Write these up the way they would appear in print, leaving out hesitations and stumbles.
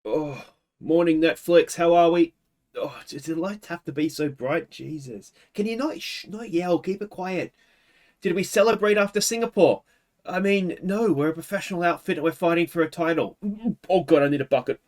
Oh, morning Netflix. How are we? Oh, does the light have to be so bright? Jesus. Can you not yell? Keep it quiet. Did we celebrate after Singapore? I mean, no, we're a professional outfit and we're fighting for a title. Oh god, I need a bucket.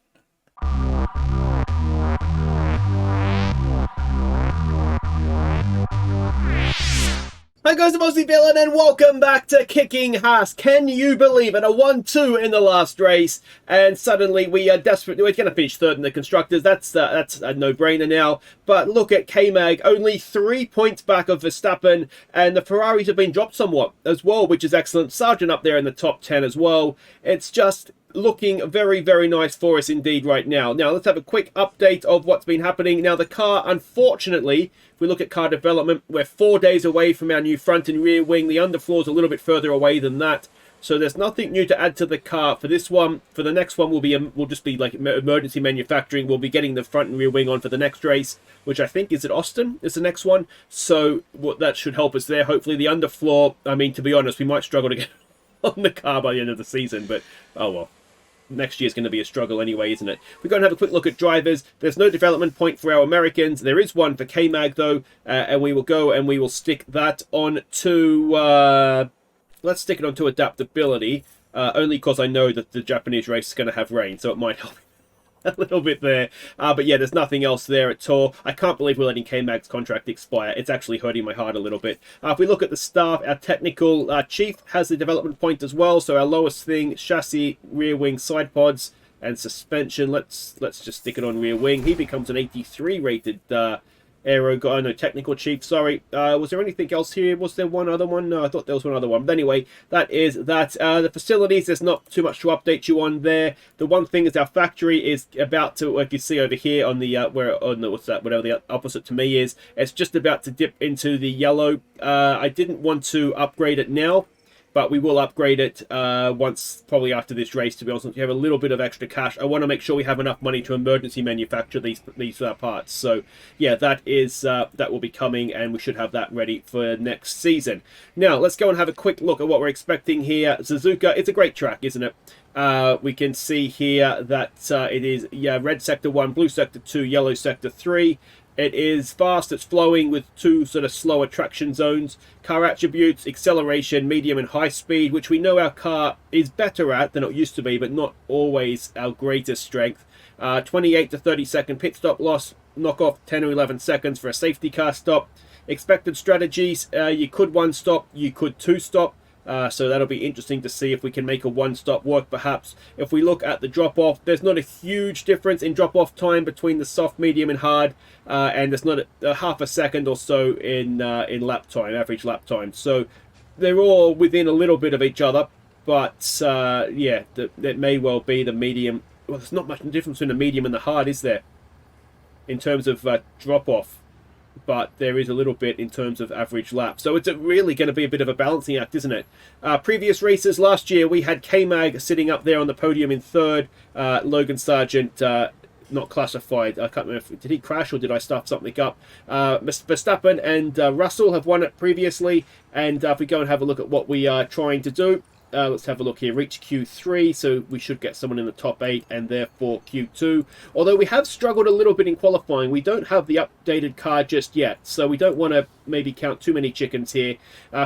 Hi guys, I'm Aussie Villain and welcome back to Kicking Haas. Can you believe it? A 1-2 in the last race, and suddenly we are desperate. We're going to finish third in the constructors. That's a no-brainer now. But look at K-Mag, only 3 points back of Verstappen, and the Ferraris have been dropped somewhat as well, which is excellent. Sargeant up there in the top 10 as well. It's just looking very, very nice for us indeed right now. Now, let's have a quick update of what's been happening. Now, the car, unfortunately, if we look at car development, we're 4 days away from our new front and rear wing. The underfloor's a little bit further away than that. So there's nothing new to add to the car for this one. For the next one, we'll just be like emergency manufacturing. We'll be getting the front and rear wing on for the next race, which I think is at Austin is the next one. So that should help us there. Hopefully the underfloor, I mean, to be honest, we might struggle to get on the car by the end of the season, but oh well. Next year's going to be a struggle anyway, isn't it? We're going to have a quick look at drivers. There's no development point for our Americans. There is one for K-Mag, though, and we will go and we will stick that on to... let's stick it onto adaptability, only because I know that the Japanese race is going to have rain, so it might help a little bit there. But yeah, there's nothing else there at all. I can't believe we're letting K-Mag's contract expire. It's actually hurting my heart a little bit. If we look at the staff, our technical chief has the development point as well. So our lowest thing, chassis, rear wing, side pods, and suspension. Let's just stick it on rear wing. He becomes an 83 rated aero guy, no, technical chief, sorry. Was there anything else here? Was there one other one? No, I thought there was one other one. But anyway, that is that. The facilities, there's not too much to update you on there. The one thing is our factory is about to, like you see over here on the, what's that, whatever the opposite to me is, it's just about to dip into the yellow. I didn't want to upgrade it now, but we will upgrade it once, probably after this race, to be honest. If you have a little bit of extra cash, I want to make sure we have enough money to emergency manufacture these parts. So, yeah, that will be coming, and we should have that ready for next season. Now, let's go and have a quick look at what we're expecting here. Suzuka, it's a great track, isn't it? We can see here that it is red sector 1, blue sector 2, yellow sector 3. It is fast, it's flowing with two sort of slower traction zones. Car attributes, acceleration, medium and high speed, which we know our car is better at than it used to be, but not always our greatest strength. 28 to 30 second pit stop loss, knock off 10 or 11 seconds for a safety car stop. Expected strategies, you could one stop, you could two stop. So that'll be interesting to see if we can make a one-stop work, perhaps. If we look at the drop-off, there's not a huge difference in drop-off time between the soft, medium, and hard, and there's not a half a second or so in lap time, average lap time. So they're all within a little bit of each other, but yeah, that may well be the medium. Well, there's not much difference between the medium and the hard, is there, in terms of drop-off? But there is a little bit in terms of average lap. So it's really going to be a bit of a balancing act, isn't it? Previous races last year, we had K-Mag sitting up there on the podium in third. Logan Sargeant not classified. I can't remember, did he crash or did I stuff something up? Verstappen and Russell have won it previously. And if we go and have a look at what we are trying to do, let's have a look here. Reach Q3, so we should get someone in the top 8 and therefore Q2. Although we have struggled a little bit in qualifying. We don't have the updated car just yet, so we don't want to maybe count too many chickens here.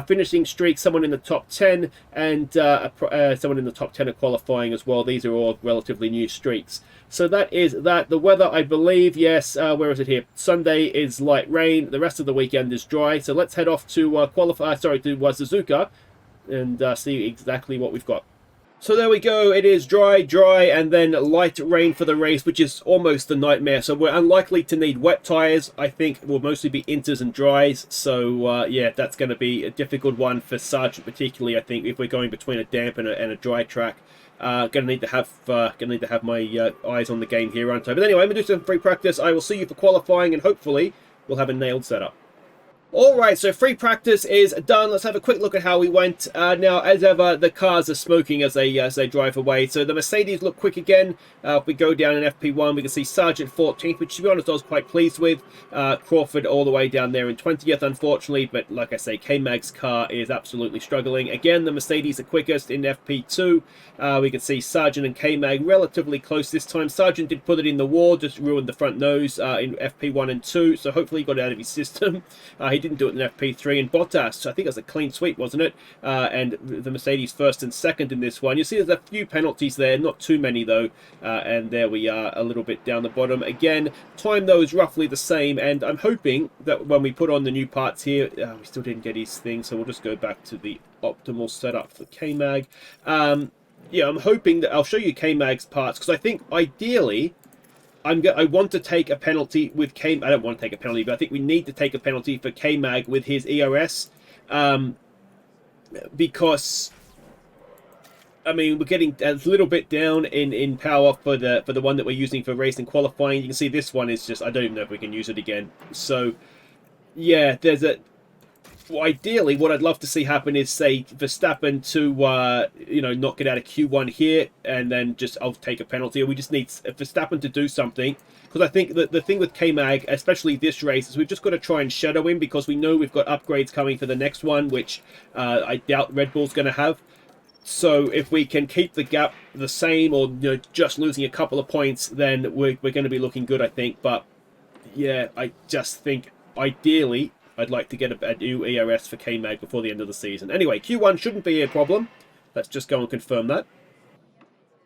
Finishing streak, someone in the top 10 and someone in the top 10 of qualifying as well. These are all relatively new streaks. So that is that. The weather, I believe, yes, where is it here? Sunday is light rain. The rest of the weekend is dry. So let's head off to Suzuka and see exactly what we've got. So there we go, it is dry, and then light rain for the race, which is almost a nightmare. So we're unlikely to need wet tyres. I think will mostly be inters and dries. So yeah, that's going to be a difficult one for Sargeant, particularly. I think if we're going between a damp and a dry track. Gonna need to have my eyes on the game here, aren't I? But anyway, I'm gonna do some free practice. I will see you for qualifying, and hopefully we'll have a nailed setup. Alright, so free practice is done. Let's have a quick look at how we went. Now, as ever, the cars are smoking as they drive away. So the Mercedes look quick again. If we go down in FP1, we can see Sargeant 14th, which to be honest I was quite pleased with. Crawford all the way down there in 20th, unfortunately. But like I say, K-Mag's car is absolutely struggling. Again, the Mercedes are quickest in FP2. We can see Sargeant and K-Mag relatively close this time. Sargeant did put it in the wall, just ruined the front nose in FP1 and 2. So hopefully he got it out of his system. He didn't do it in FP3, and Bottas, I think it was a clean sweep, wasn't it? And the Mercedes first and second in this one. You see there's a few penalties there, not too many though, and there we are a little bit down the bottom. Again, time though is roughly the same, and I'm hoping that when we put on the new parts here, we still didn't get his thing, so we'll just go back to the optimal setup for K-Mag. Yeah, I'm hoping that I'll show you K-Mag's parts, because I think ideally I want to take a penalty with I don't want to take a penalty, but I think we need to take a penalty for K-Mag with his ERS. Because, I mean, we're getting a little bit down in power for the one that we're using for race and qualifying. You can see this one is just, I don't even know if we can use it again. So, yeah, there's a... Well, ideally, what I'd love to see happen is, say, Verstappen to, not get out of Q1 here, and then I'll take a penalty. Or we just need Verstappen to do something. Because I think that the thing with K-Mag, especially this race, is we've just got to try and shadow him, because we know we've got upgrades coming for the next one, which I doubt Red Bull's going to have. So if we can keep the gap the same, or just losing a couple of points, then we're going to be looking good, I think. But, yeah, I just think, ideally, I'd like to get a new ERS for K-Mag before the end of the season. Anyway, Q1 shouldn't be a problem. Let's just go and confirm that.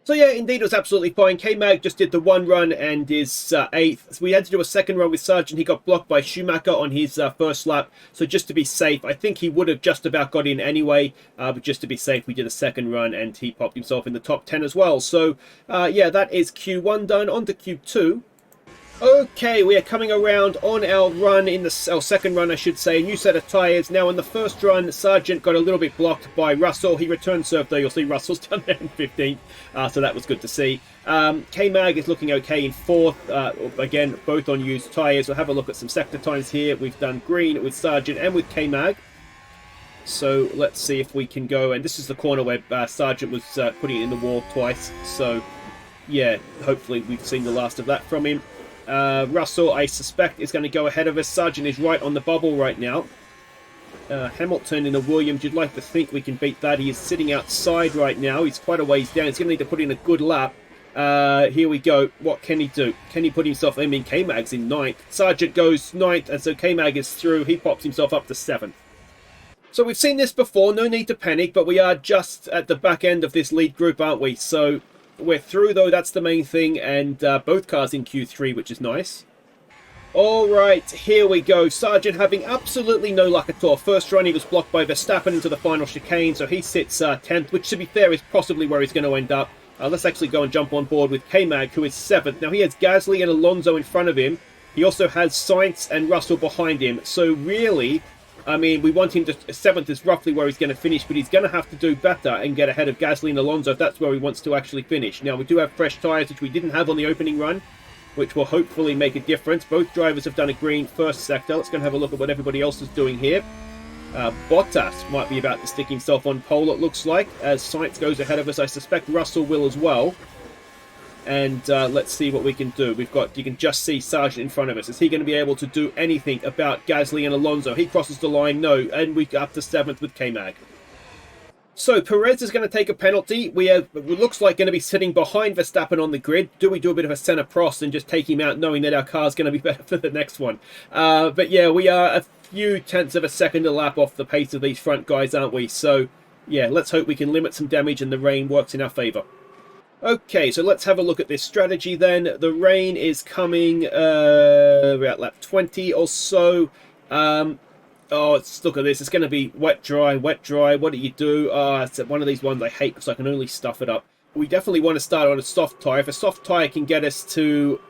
So yeah, indeed, it was absolutely fine. K-Mag just did the one run and is 8th. So we had to do a second run with Sargeant. He got blocked by Schumacher on his first lap. So just to be safe, I think he would have just about got in anyway. But just to be safe, we did a second run and he popped himself in the top 10 as well. So yeah, that is Q1 done. On to Q2. Okay, we are coming around on our run, our second run I should say, a new set of tyres. Now in the first run, Sargeant got a little bit blocked by Russell. He returned serve though, you'll see Russell's down there in 15th, so that was good to see. K-Mag is looking okay in 4th, again, both on used tyres. We'll have a look at some sector times here. We've done green with Sargeant and with K-Mag. So let's see if we can go, and this is the corner where Sargeant was putting it in the wall twice. So yeah, hopefully we've seen the last of that from him. Russell, I suspect, is going to go ahead of us. Sargeant is right on the bubble right now. Hamilton in a Williams, you'd like to think we can beat that. He is sitting outside right now. He's quite a ways down. He's going to need to put in a good lap. Here we go. What can he do? Can he put himself... I mean, K-Mag's in 9th. Sargeant goes 9th, and so K-Mag is through. He pops himself up to 7th. So we've seen this before. No need to panic, but we are just at the back end of this lead group, aren't we? So... we're through though, that's the main thing, and both cars in Q3, which is nice. Alright, here we go. Sargeant having absolutely no luck at all. First run he was blocked by Verstappen into the final chicane, so he sits 10th, which to be fair is possibly where he's going to end up. Let's actually go and jump on board with K-Mag, who is 7th. Now he has Gasly and Alonso in front of him. He also has Sainz and Russell behind him, so really... I mean, we want him to... 7th is roughly where he's going to finish, but he's going to have to do better and get ahead of Gasly and Alonso if that's where he wants to actually finish. Now, we do have fresh tyres, which we didn't have on the opening run, which will hopefully make a difference. Both drivers have done a green first sector. Let's go and have a look at what everybody else is doing here. Bottas might be about to stick himself on pole, it looks like, as Sainz goes ahead of us. I suspect Russell will as well. And let's see what we can do. You can just see Sargeant in front of us. Is he going to be able to do anything about Gasly and Alonso? He crosses the line, no. And we up to 7th with K-Mag. So Perez is going to take a penalty. It looks like going to be sitting behind Verstappen on the grid. Do we do a bit of a centre cross and just take him out, knowing that our car's going to be better for the next one? But yeah, we are a few tenths of a second a lap off the pace of these front guys, aren't we? So yeah, let's hope we can limit some damage and the rain works in our favour. Okay, so let's have a look at this strategy then. The rain is coming about lap 20 or so. Oh, look at this. It's going to be wet, dry, wet, dry. What do you do? It's one of these ones I hate because I can only stuff it up. We definitely want to start on a soft tyre. If a soft tyre can get us to,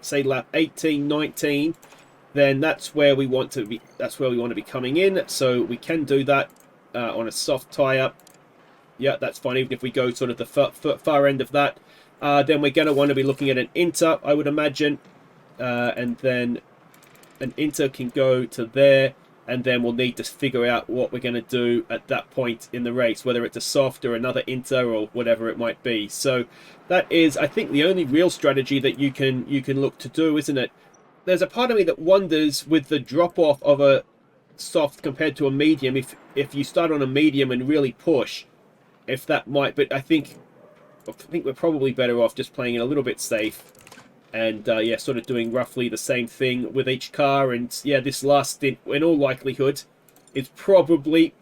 say, lap 18, 19, then that's where we want to be. That's where we want to be coming in. So we can do that on a soft tyre. Yeah, that's fine. Even if we go sort of the far end of that, then we're going to want to be looking at an inter, I would imagine. And then an inter can go to there. and then we'll need to figure out what we're going to do at that point in the race, whether it's a soft or another inter or whatever it might be. So that is, I think, the only real strategy that you can look to do, isn't it? There's a part of me that wonders, with the drop-off of a soft compared to a medium, if you start on a medium and really push, if that might, but I think we're probably better off just playing it a little bit safe. And, yeah, sort of doing roughly the same thing with each car. And, yeah, this last stint, in all likelihood, is probably...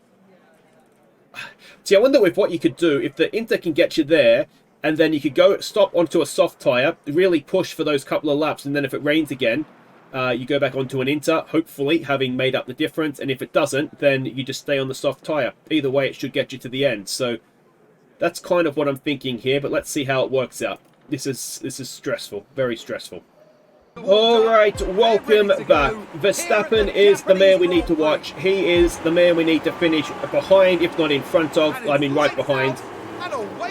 See, I wonder if what you could do, if the Inter can get you there, and then you could go stop onto a soft tyre, really push for those couple of laps, and then if it rains again, you go back onto an Inter, hopefully, having made up the difference. And if it doesn't, then you just stay on the soft tyre. Either way, it should get you to the end. So that's kind of what I'm thinking here, but let's see how it works out. This is stressful, very stressful. All right, welcome back. Verstappen is the man we need to watch. He is the man we need to finish behind, if not in front of. I mean, right behind.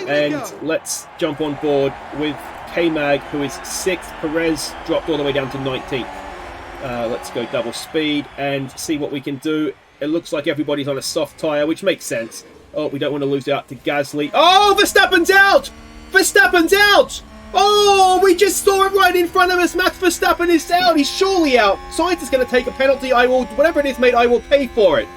And let's jump on board with K-Mag, who is 6th. Perez dropped all the way down to 19th. Let's go double speed and see what we can do. It looks like everybody's on a soft tyre, which makes sense. Oh, we don't want to lose out to Gasly. Oh, Verstappen's out! Verstappen's out! Oh, we just saw it right in front of us. Max Verstappen is out. He's surely out. Sainz is going to take a penalty. I will, whatever it is, mate, I will pay for it.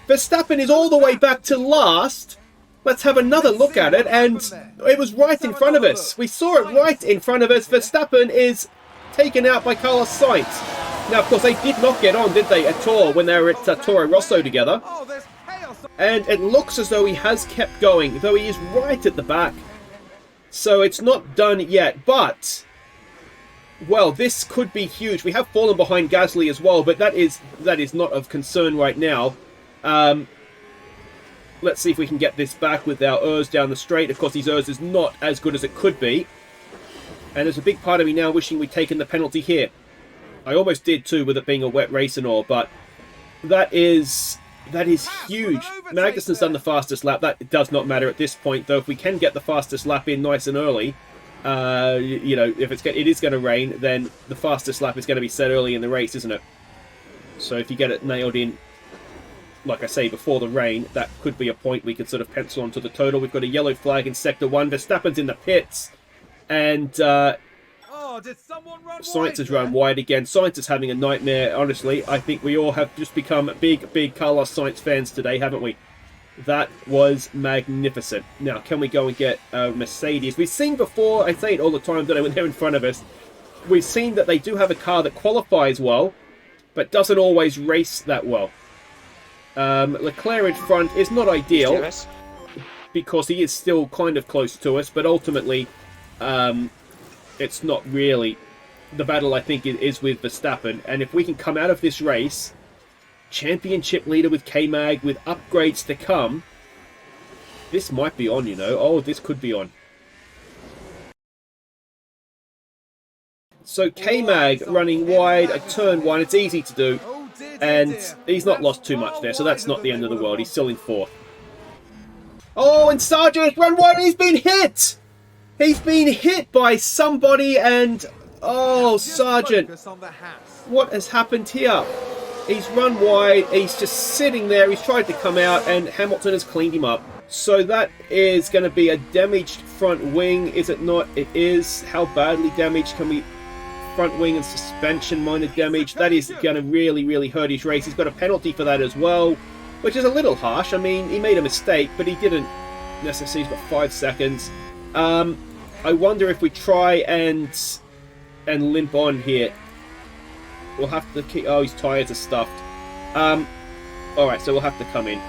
Verstappen is all the way back to last. Let's have another look at it. And it was right in front of us. We saw it right in front of us. Verstappen is taken out by Carlos Sainz. Now, of course, they did not get on, did they, at all when they were at Toro Rosso together. And it looks as though he has kept going, though he is right at the back. So it's not done yet, but, well, this could be huge. We have fallen behind Gasly as well, but that is not of concern right now. Let's see if we can get this back with our Urs down the straight. Of course, his Urs is not as good as it could be. And there's a big part of me now wishing we'd taken the penalty here. I almost did too, with it being a wet race and all, but that is huge. Magnussen's done the fastest lap. That does not matter at this point, though. If we can get the fastest lap in nice and early, you know, if it is going to rain, then the fastest lap is going to be set early in the race, isn't it? So if you get it nailed in, like I say, before the rain, that could be a point we could sort of pencil onto the total. We've got a yellow flag in Sector 1. Verstappen's in the pits, and Sainz has run wide again. Sainz is having a nightmare, honestly. I think we all have just become big Carlos Sainz fans today, haven't we? That was magnificent. Now, can we go and get a Mercedes? We've seen before, I say it all the time, don't I, when they're in front of us. We've seen that they do have a car that qualifies well, but doesn't always race that well. Leclerc in front is not ideal, because he is still kind of close to us, but ultimately, it's not really. The battle, I think, is with Verstappen. And if we can come out of this race, championship leader with K-Mag, with upgrades to come, this might be on, you know. Oh, this could be on. So K-Mag running wide at turn 1. It's easy to do. And he's not lost too much there, so that's not the end of the world. He's still in 4th. Oh, and Sargeant run wide. He's been hit! He's been hit by somebody, and oh, Sargeant, what has happened here? He's run wide, he's just sitting there, he's tried to come out, and Hamilton has cleaned him up. So that is going to be a damaged front wing, is it not? It is. How badly damaged can we... Front wing and suspension minor damage. That is going to really hurt his race. He's got a penalty for that as well, which is a little harsh. I mean, he made a mistake, but he didn't necessarily. He's got 5 seconds. I wonder if we try and limp on here. We'll have to keep... Oh, his tyres are stuffed. Alright, so we'll have to come in.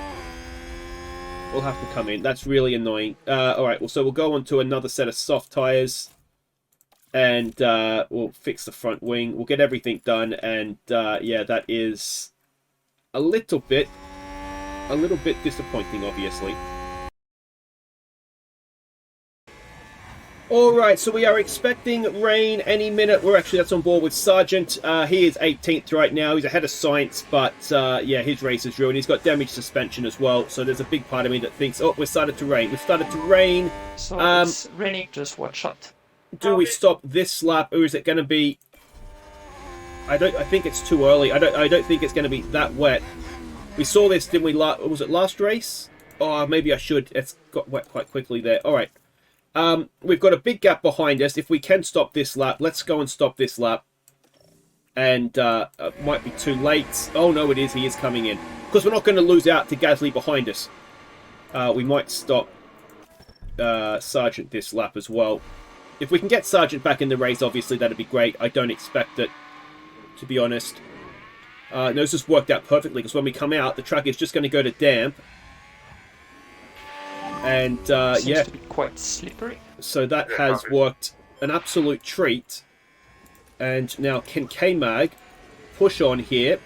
We'll have to come in. That's really annoying. Alright, well, so we'll go on to another set of soft tyres. And we'll fix the front wing. We'll get everything done. And, yeah, that is a little bit disappointing, obviously. Alright, so we are expecting rain any minute. That's on board with Sargeant. He is 18th right now. He's ahead of Sainz, but yeah, his race is ruined. He's got damaged suspension as well, so there's a big part of me that thinks, oh, we've started to rain. We've started to rain. So it's raining, just watch out. Do we stop this lap, or is it going to be... I think it's too early. I don't think it's going to be that wet. We saw this, didn't we? Was it last race? Oh, maybe I should. It's got wet quite quickly there. All right. We've got a big gap behind us. If we can stop this lap, let's go and stop this lap. And it might be too late. Oh, no, it is. He is coming in. Because we're not going to lose out to Gasly behind us. We might stop Sargeant this lap as well. If we can get Sargeant back in the race, obviously, that'd be great. I don't expect it, to be honest. No, this has worked out perfectly, because when we come out, the track is just going to go to damp. And, yeah. To be quite slippery. So that has worked an absolute treat. And now, can K-Mag push on here?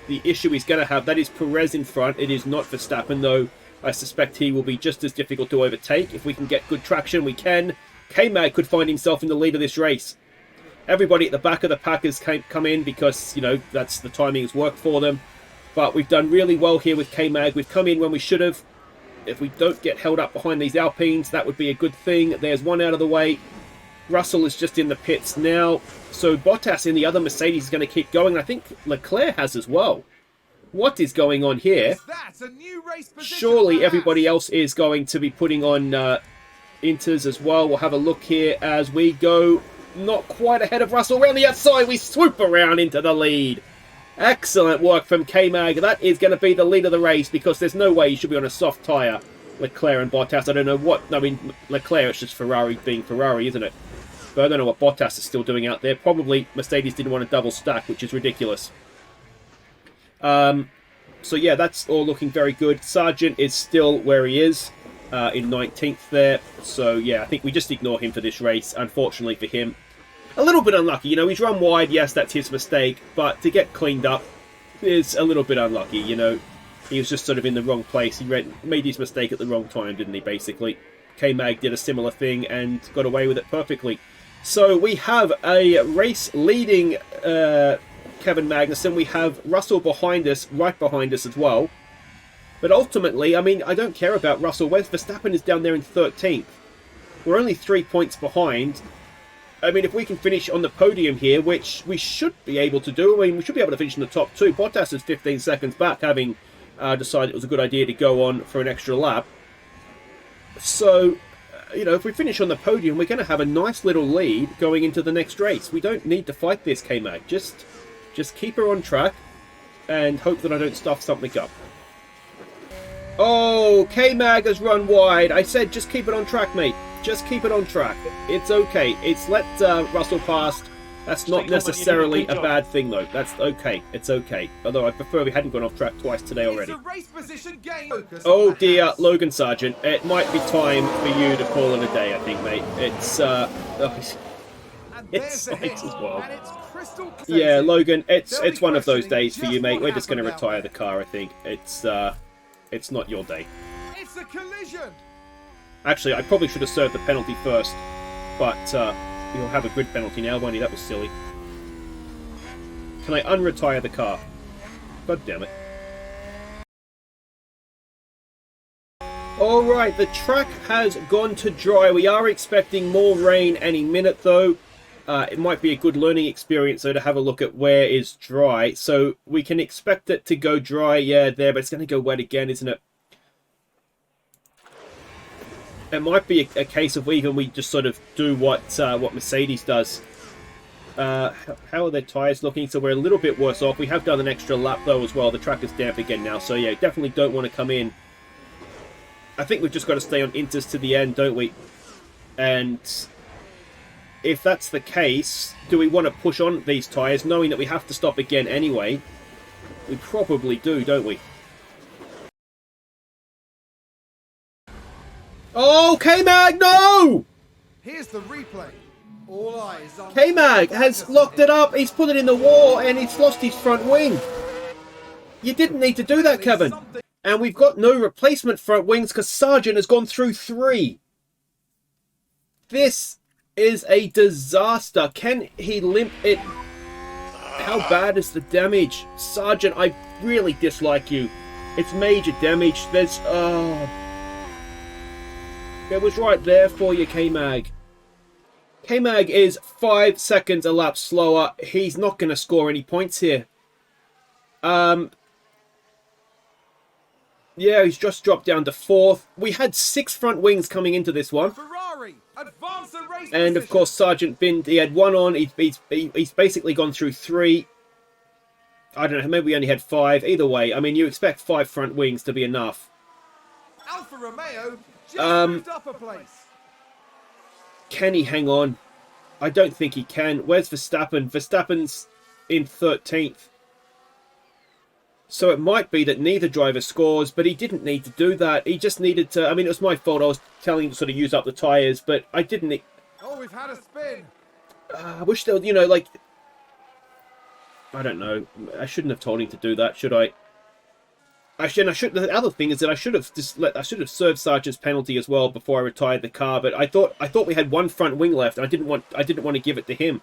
The issue he's going to have, that is Perez in front. It is not Verstappen, though. I suspect he will be just as difficult to overtake. If we can get good traction, we can. K-Mag could find himself in the lead of this race. Everybody at the back of the pack has come in because, you know, that's the timing has worked for them. But we've done really well here with K-Mag. We've come in when we should have. If we don't get held up behind these Alpines, that would be a good thing. There's one out of the way. Russell is just in the pits now. So Bottas in the other Mercedes is going to keep going. I think Leclerc has as well. What is going on here? Surely everybody else is going to be putting on Inters as well. We'll have a look here as we go not quite ahead of Russell. Around the outside, we swoop around into the lead. Excellent work from K-Mag. That is going to be the lead of the race because there's no way you should be on a soft tyre. Leclerc and Bottas, I don't know what... I mean, Leclerc, it's just Ferrari being Ferrari, isn't it? But I don't know what Bottas is still doing out there. Probably Mercedes didn't want to double stack, which is ridiculous. So yeah, that's all looking very good. Sargeant is still where he is, in 19th there. So yeah, I think we just ignore him for this race, unfortunately for him. A little bit unlucky, you know, he's run wide, yes, that's his mistake, but to get cleaned up is a little bit unlucky, you know. He was just sort of in the wrong place. He made his mistake at the wrong time, didn't he, basically. K-Mag did a similar thing and got away with it perfectly. So we have a race leading Kevin Magnussen. We have Russell behind us, right behind us as well. But ultimately, I mean, I don't care about Russell. Verstappen is down there in 13th. We're only 3 points behind. I mean, if we can finish on the podium here, which we should be able to do, I mean, we should be able to finish in the top two. Bottas is 15 seconds back, having decided it was a good idea to go on for an extra lap. So, you know, if we finish on the podium, we're going to have a nice little lead going into the next race. We don't need to fight this, K-Mag. Just keep her on track and hope that I don't stuff something up. Oh, K-Mag has run wide. I said just keep it on track, mate. Just keep it on track. It's okay. It's let Russell past. That's not necessarily a bad thing, though. That's okay. It's okay. Although I prefer we hadn't gone off track twice today already. Oh dear, Logan Sargeant. It might be time for you to call it a day, I think, mate. It's it's as well. Yeah, Logan, it's one of those days for you, mate. We're just going to retire the car, I think. It's not your day. It's a collision. Actually, I probably should have served the penalty first, but he'll have a grid penalty now, won't he? That was silly. Can I unretire the car? God damn it. Alright, the track has gone to dry. We are expecting more rain any minute, though. It might be a good learning experience, though, to have a look at where is dry. So we can expect it to go dry, yeah, there, but it's going to go wet again, isn't it? It might be a case of even we just sort of do what Mercedes does. How are their tyres looking? So we're a little bit worse off. We have done an extra lap, though, as well. The track is damp again now, so yeah, definitely don't want to come in. I think we've just got to stay on Inters to the end, don't we? And if that's the case, do we want to push on these tyres, knowing that we have to stop again anyway? We probably do, don't we? Oh, K-Mag, no! Here's the replay. All eyes on K-Mag has locked it up. He's put it in the wall and he's lost his front wing. You didn't need to do that, Kevin. And we've got no replacement front wings because Sargeant has gone through 3. This is a disaster. Can he limp it? How bad is the damage? Sargeant, I really dislike you. It's major damage. There's... It was right there for you, K-Mag. K-Mag is 5 seconds a lap slower. He's not going to score any points here. Yeah, he's just dropped down to 4th. We had 6 front wings coming into this one. Ferrari, advance the race And of course, Sargeant Bind, he had 1 on. He's basically gone through 3. I don't know, maybe we only had 5. Either way, I mean, you expect 5 front wings to be enough. Alfa Romeo just moved up a place. Can he hang on? I don't think he can. Where's Verstappen? Verstappen's in 13th. So it might be that neither driver scores, but he didn't need to do that. He just needed to... I mean, it was my fault. I was telling him to sort of use up the tyres, but I didn't... Oh, we've had a spin. I wish there was, you know, like... I don't know. I shouldn't have told him to do that, should I? The other thing is that I should have served Sargeant's penalty as well before I retired the car. But I thought we had 1 front wing left. I didn't want to give it to him.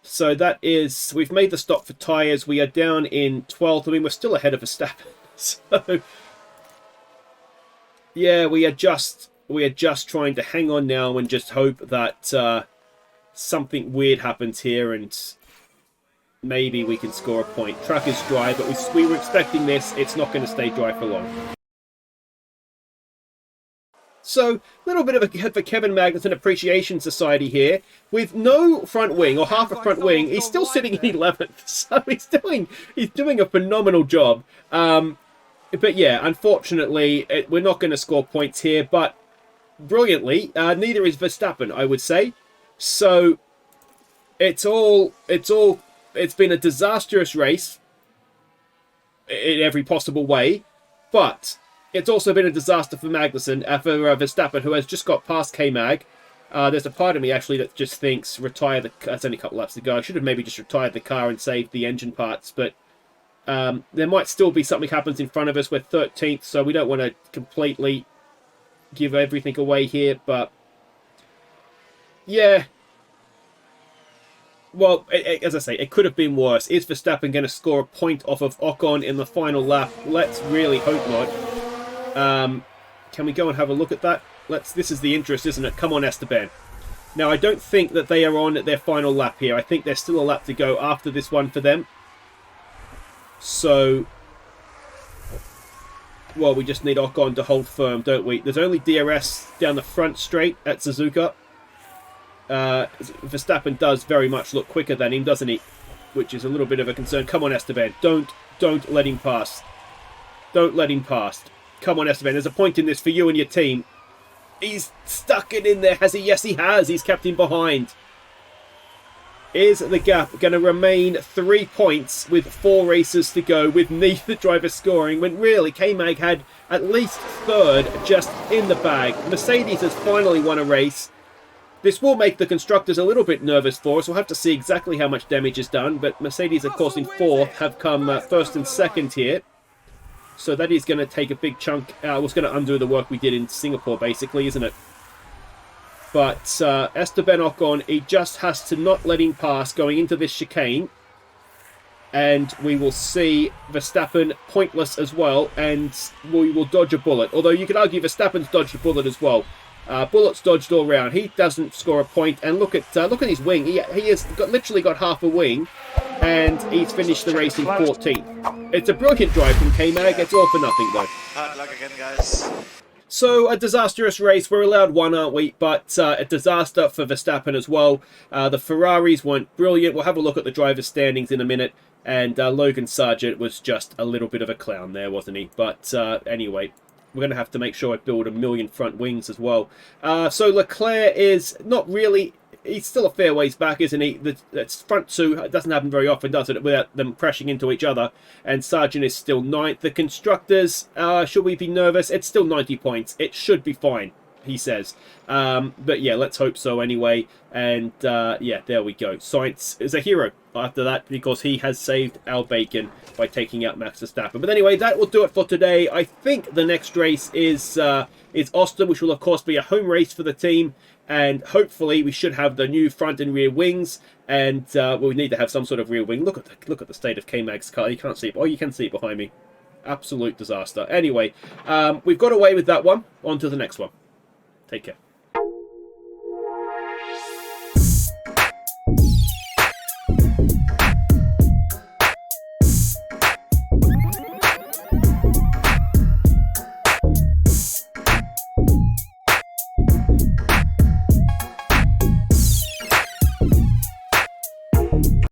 So that is, we've made the stop for tyres. We are down in 12th. I mean, we're still ahead of Verstappen. So yeah, we are just trying to hang on now and just hope that something weird happens here and maybe we can score a point. Track is dry, but we were expecting this. It's not going to stay dry for long. So, a little bit of a Kevin Magnussen Appreciation Society here. With no front wing, or half a front wing, he's still sitting in 11th. So he's doing a phenomenal job. But yeah, unfortunately, we're not going to score points here. But brilliantly, neither is Verstappen, I would say. So it's been a disastrous race in every possible way, but it's also been a disaster for Magnussen, for Verstappen, who has just got past K-Mag. There's a part of me actually that just thinks that's only a couple laps to go. I should have maybe just retired the car and saved the engine parts, but there might still be something happens in front of us. We're 13th, so we don't want to completely give everything away here, but yeah. Well, as I say, it could have been worse. Is Verstappen going to score a point off of Ocon in the final lap? Let's really hope not. Can we go and have a look at that? This is the interest, isn't it? Come on, Esteban. Now, I don't think that they are on their final lap here. I think there's still a lap to go after this one for them. So, well, we just need Ocon to hold firm, don't we? There's only DRS down the front straight at Suzuka. Verstappen does very much look quicker than him, doesn't he? Which is a little bit of a concern. Come on, Esteban. Don't let him pass. Don't let him pass. Come on, Esteban. There's a point in this for you and your team. He's stuck it in there, has he? Yes, he has. He's kept him behind. Is the gap going to remain 3 points with 4 races to go, with neither driver scoring, when really K-Mag had at least 3rd just in the bag? Mercedes has finally won a race. This will make the constructors a little bit nervous for us. We'll have to see exactly how much damage is done. But Mercedes, of course, in 4th have come 1st and 2nd here. So that is going to take a big chunk. It's going to undo the work we did in Singapore, basically, isn't it? But Esteban Ocon, he just has to not let him pass going into this chicane. And we will see Verstappen pointless as well. And we will dodge a bullet. Although you could argue Verstappen's dodged a bullet as well. Bullets dodged all round. He doesn't score a point. And look at his wing. He has literally got half a wing, and he's finished the race in 14th. It's a brilliant drive from K-Mag. It's all for nothing though. Hard luck again, guys. So a disastrous race. We're allowed 1, aren't we? But a disaster for Verstappen as well. The Ferraris weren't brilliant. We'll have a look at the driver's standings in a minute. And Logan Sargeant was just a little bit of a clown there, wasn't he? But anyway. We're going to have to make sure I build 1 million front wings as well. So Leclerc is not really... He's still a fair ways back, isn't he? The front 2 doesn't happen very often, does it? Without them crashing into each other. And Sargeant is still 9th. The constructors, should we be nervous? It's still 90 points. It should be fine, he says. But yeah, let's hope so anyway. And yeah, there we go. Sainz is a hero after that, because he has saved our bacon by taking out Max Verstappen. But anyway, that will do it for today. I think the next race is Austin, which will of course be a home race for the team, and hopefully we should have the new front and rear wings, and we'll need to have some sort of rear wing. Look at the state of K-Mag's car. You can't see it. Oh, you can see it behind me. Absolute disaster. Anyway, we've got away with that one. On to the next one. Take care.